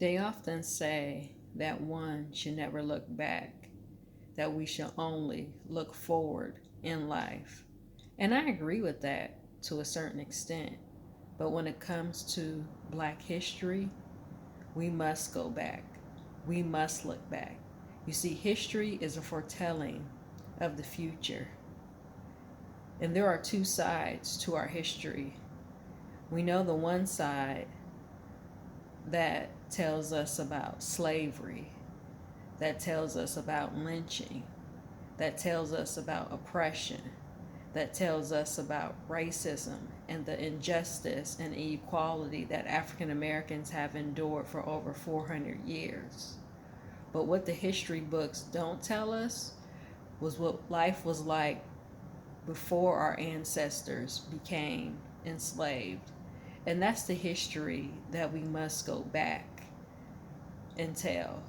They often say that one should never look back, that we should only look forward in life. And I agree with that to a certain extent. But when it comes to Black history, we must go back. We must look back. You see, history is a foretelling of the future. And there are two sides to our history. We know the one side that tells us about slavery, that tells us about lynching, that tells us about oppression, that tells us about racism and the injustice and inequality that African Americans have endured for over 400 years. But what the history books don't tell us was what life was like before our ancestors became enslaved. And that's the history that we must go back and tell.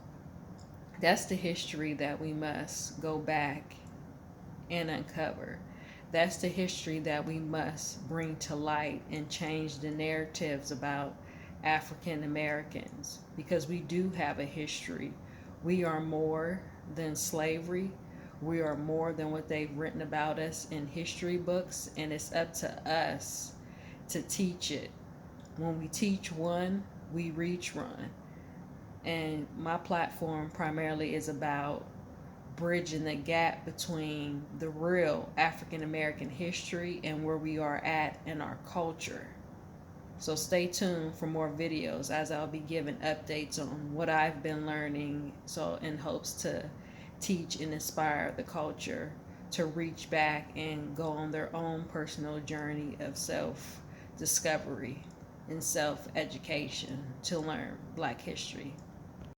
That's the history that we must go back and uncover. That's the history that we must bring to light and change the narratives about African Americans, because we do have a history. We are more than slavery. We are more than what they've written about us in history books, and it's up to us to teach it. When we teach one, we reach one. And my platform primarily is about bridging the gap between the real African American history and where we are at in our culture. So stay tuned for more videos as I'll be giving updates on what I've been learning, so in hopes to teach and inspire the culture to reach back and go on their own personal journey of self-discovery and self-education to learn Black history.